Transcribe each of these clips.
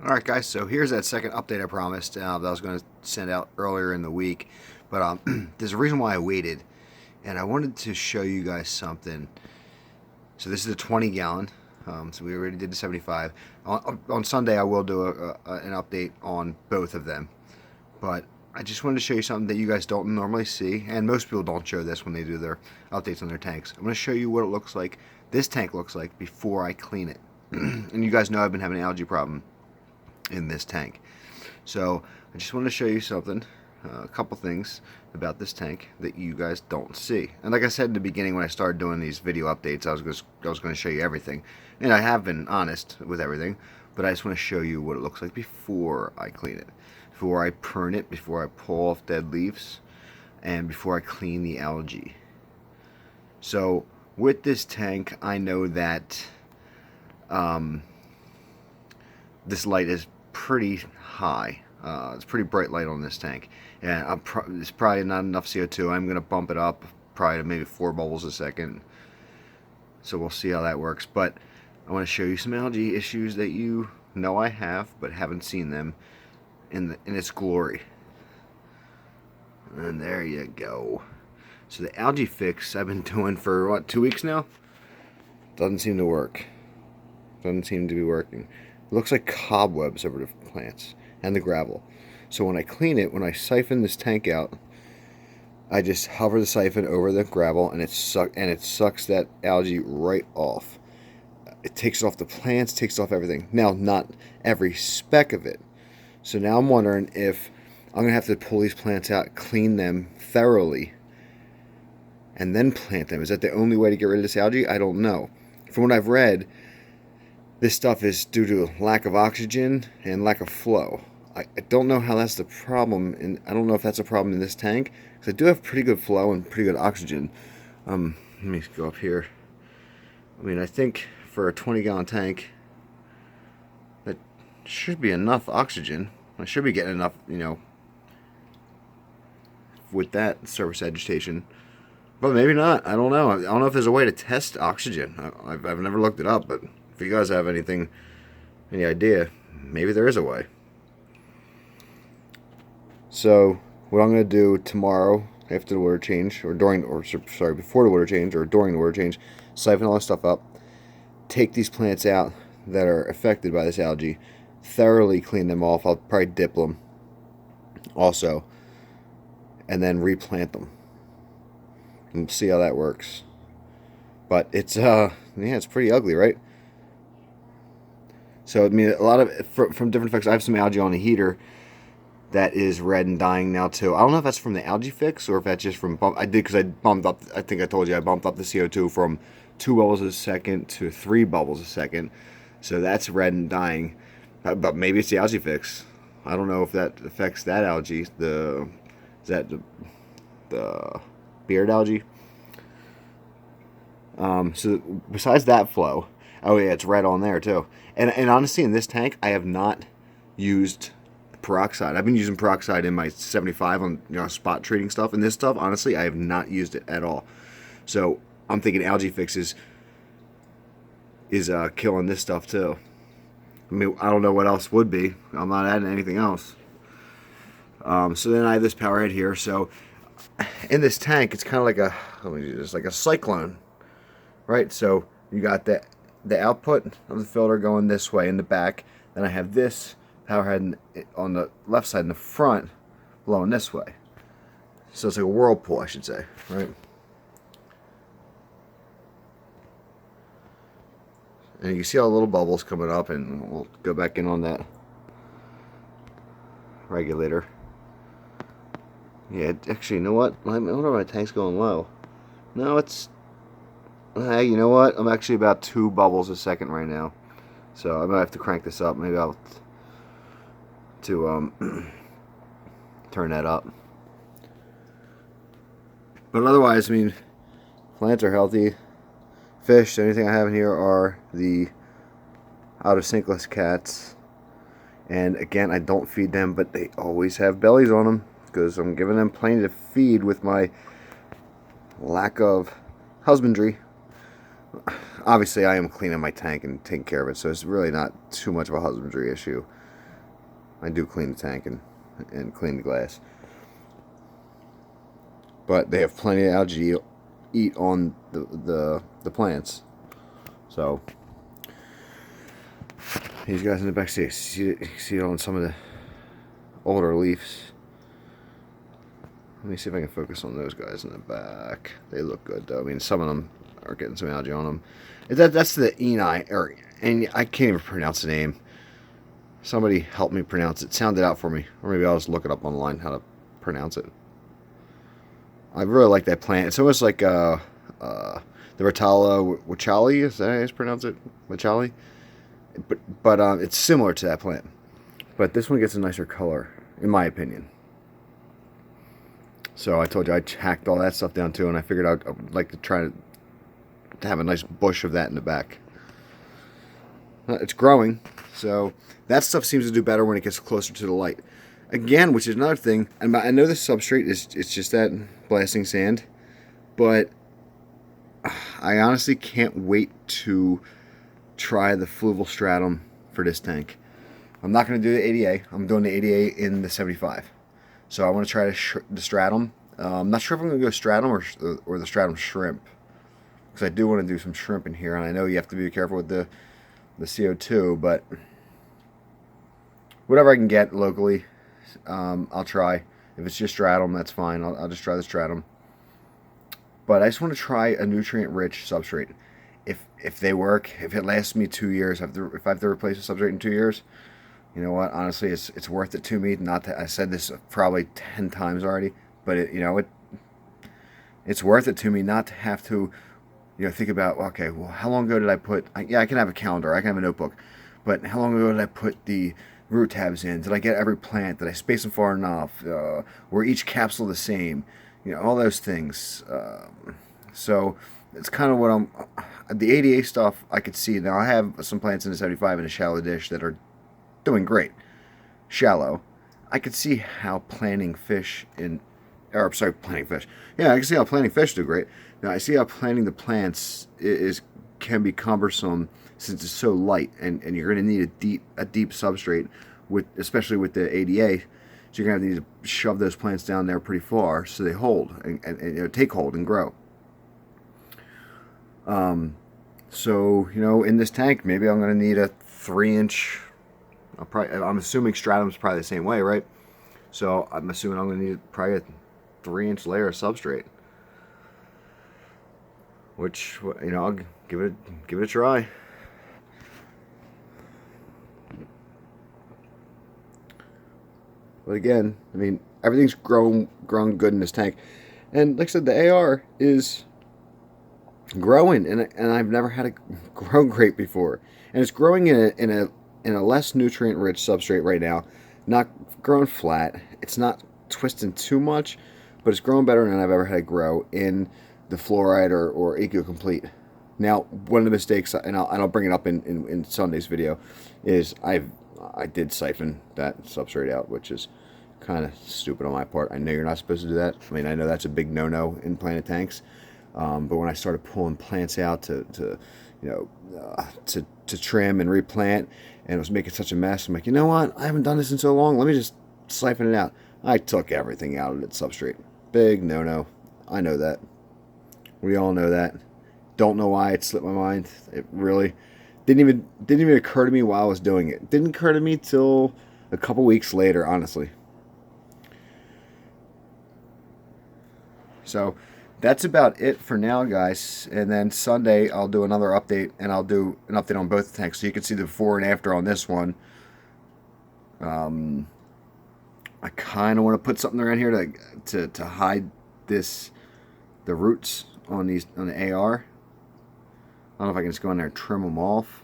Alright guys, so here's that second update I promised that I was going to send out earlier in the week. But there's a reason why I waited, and I wanted to show you guys something. So this is a 20 gallon, so we already did the 75. On Sunday I will do an update on both of them. But I just wanted to show you something that you guys don't normally see, and most people don't show this when they do their updates on their tanks. I'm going to show you what it looks like, this tank looks like, before I clean it. And you guys know I've been having an algae problem in this tank. So I just wanted to show you something, a couple things about this tank that you guys don't see. And like I said in the beginning when I started doing these video updates, I was going to show you everything. And I have been honest with everything, but I just want to show you what it looks like before I clean it. Before I prune it, before I pull off dead leaves, and before I clean the algae. So with this tank, I know that this light is pretty high. It's pretty bright light on this tank, and it's probably not enough CO2. I'm going to bump it up probably to maybe 4 bubbles a second, so we'll see how that works. But I want to show you some algae issues that you know I have but haven't seen them in its glory. And there you go. So the algae fix I've been doing for what, 2 weeks now, doesn't seem to work. Doesn't seem to be working. It looks like cobwebs over the plants and the gravel. So when I clean it, when I siphon this tank out, I just hover the siphon over the gravel, and it sucks that algae right off. It takes off the plants, takes off everything. Now, not every speck of it. So now I'm wondering if I'm gonna have to pull these plants out, clean them thoroughly, and then plant them. Is that the only way to get rid of this algae? I don't know. From what I've read, this stuff is due to lack of oxygen and lack of flow. I don't know how that's the problem, and I don't know if that's a problem in this tank, because I do have pretty good flow and pretty good oxygen. Let me go up here. I mean, I think for a 20-gallon tank, that should be enough oxygen. I should be getting enough, with that surface agitation. But maybe not. I don't know. I don't know if there's a way to test oxygen. I've never looked it up, but if you guys have any idea, maybe there is a way. So what I'm going to do tomorrow after the water change, before the water change or during the water change, siphon all this stuff up, take these plants out that are affected by this algae, thoroughly clean them off. I'll probably dip them also, and then replant them and see how that works. But it's it's pretty ugly, right? So I mean, a lot of from different effects. I have some algae on the heater that is red and dying now too. I don't know if that's from the algae fix or if that's just from I did, because I bumped up. I think I told you I bumped up the CO2 from 2 bubbles a second to 3 bubbles a second. So that's red and dying. But maybe it's the algae fix. I don't know if that affects that algae. Is that the beard algae? So besides that flow, oh yeah, it's red on there too. And honestly, in this tank, I have not used peroxide. I've been using peroxide in my 75 on spot treating stuff, and this stuff, honestly, I have not used it at all. So I'm thinking algae fix is killing this stuff too. I mean, I don't know what else would be. I'm not adding anything else. So then I have this power head here. So in this tank, it's kind of like like a cyclone, right? So you got the output of the filter going this way in the back. Then I have this power head on the left side in the front blowing this way. So it's like a whirlpool, I should say, right? And you can see all the little bubbles coming up, and we'll go back in on that regulator. Yeah, actually, you know what? I wonder if my tank's going low. No, it's... Hey, you know what? I'm actually about 2 bubbles a second right now. So I might have to crank this up. Maybe I'll turn that up. But otherwise, I mean, plants are healthy. Fish, the only thing I have in here are the out of sinkless cats. And again, I don't feed them, but they always have bellies on them, because I'm giving them plenty to feed with my lack of husbandry. Obviously, I am cleaning my tank and taking care of it, so it's really not too much of a husbandry issue. I do clean the tank and clean the glass. But they have plenty of algae to eat on the plants. So these guys in the back, see it on some of the older leaves. Let me see if I can focus on those guys in the back. They look good though. I mean, some of them are getting some algae on them. That's the Enei, and I can't even pronounce the name. Somebody help me pronounce it. Sound it out for me. Or maybe I'll just look it up online how to pronounce it. I really like that plant. It's almost like the Rotala Wachali. Is that how you pronounce it? Wachali? But it's similar to that plant. But this one gets a nicer color, in my opinion. So I told you I hacked all that stuff down too, and I figured I would like to try to have a nice bush of that in the back. It's growing, so that stuff seems to do better when it gets closer to the light. Again, which is another thing, and I know the substrate it's just that blasting sand, but I honestly can't wait to try the fluval stratum for this tank. I'm not going to do the 80A. I'm doing the 80A in the 75. So I want to try the stratum. I'm not sure if I'm going to go stratum or the stratum shrimp, because I do want to do some shrimp in here, and I know you have to be careful with the CO2, but whatever I can get locally, I'll try. If it's just stratum, that's fine. I'll just try the stratum. But I just want to try a nutrient-rich substrate. If they work, if it lasts me 2 years, if I have to replace a substrate in 2 years, you know what? Honestly, it's worth it to me. Not to, I said this probably 10 times already, but it's worth it to me not to have to, think about, okay, well, how long ago did I put? Yeah, I can have a calendar, I can have a notebook, but how long ago did I put the root tabs in? Did I get every plant? Did I space them far enough? Were each capsule the same? All those things. So it's kind of what the 80A stuff I could see. Now I have some plants in the 75 in a shallow dish that are doing great. Shallow. I could see how planting fish. Yeah, I can see how planting fish do great. Now I see how planting the plants can be cumbersome since it's so light, and you're going to need a deep substrate, especially with the 80A. So you're going to need to shove those plants down there pretty far so they hold and take hold and grow. So in this tank, maybe I'm going to need a 3-inch. I'm assuming stratum's probably the same way, right? So I'm assuming I'm going to need probably a 3-inch layer of substrate, which I'll give it a try. But again, I mean, everything's grown good in this tank, and like I said, the AR is growing, and I've never had it grow great before, and it's growing in a less nutrient-rich substrate right now. Not growing flat. It's not twisting too much, but it's growing better than I've ever had it grow in the fluoride or Eco Complete. Now, one of the mistakes, and I'll bring it up in Sunday's video, is I did siphon that substrate out, which is kind of stupid on my part. I know you're not supposed to do that. I mean, I know that's a big no-no in planted tanks. But when I started pulling plants out to trim and replant, and it was making such a mess, I'm like, you know what? I haven't done this in so long. Let me just siphon it out. I took everything out of its substrate. Big no-no. I know that. We all know that. Don't know why it slipped my mind. It really didn't even occur to me while I was doing it. Didn't occur to me till a couple weeks later, honestly. So that's about it for now, guys. And then Sunday I'll do another update, and I'll do an update on both tanks so you can see the before and after on this one. I kind of want to put something around here to hide the roots on the AR. I don't know if I can just go in there and trim them off,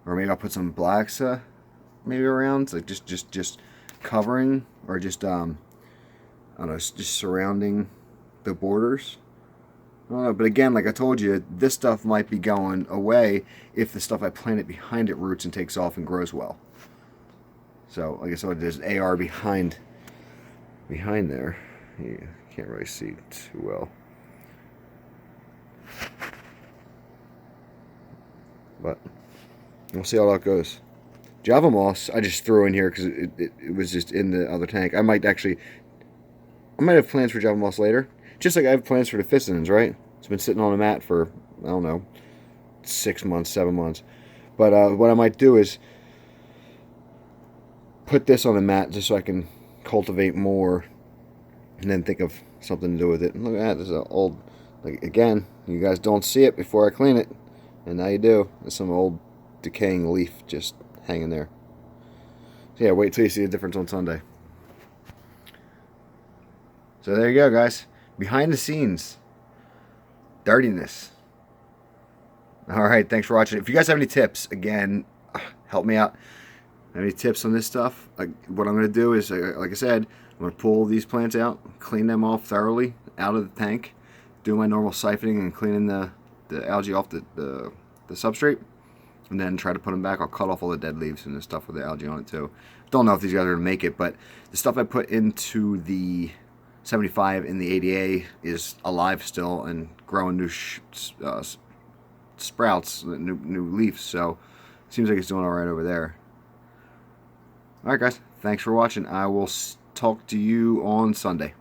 or maybe I'll put some Blaxa maybe around, like just covering, or just I don't know, just surrounding the borders. I don't know, but again, like I told you, this stuff might be going away if the stuff I planted behind it roots and takes off and grows well. So like I said, there's AR behind there. You can't really see too well, but we'll see how that goes. Java moss, I just threw in here because it was just in the other tank. I might have plans for Java moss later. Just like I have plans for the Fistons, right? It's been sitting on a mat for, I don't know, 6 months, 7 months. But what I might do is put this on a mat just so I can cultivate more and then think of something to do with it. And look at that, this is an old, like, again, you guys don't see it before I clean it. And now you do. There's some old decaying leaf just hanging there. So yeah, wait till you see the difference on Sunday. So there you go, guys. Behind the scenes. Dirtiness. Alright, thanks for watching. If you guys have any tips, again, help me out. Any tips on this stuff? What I'm going to do is, like I said, I'm going to pull these plants out, clean them off thoroughly out of the tank, do my normal siphoning and cleaning the algae off the substrate, and then try to put them back. I'll cut off all the dead leaves and the stuff with the algae on it too. Don't know if these guys are going to make it, but the stuff I put into the 75 in the ADA is alive still and growing new sprouts, new leaves, so it seems like it's doing alright over there. Alright guys, thanks for watching. I will talk to you on Sunday.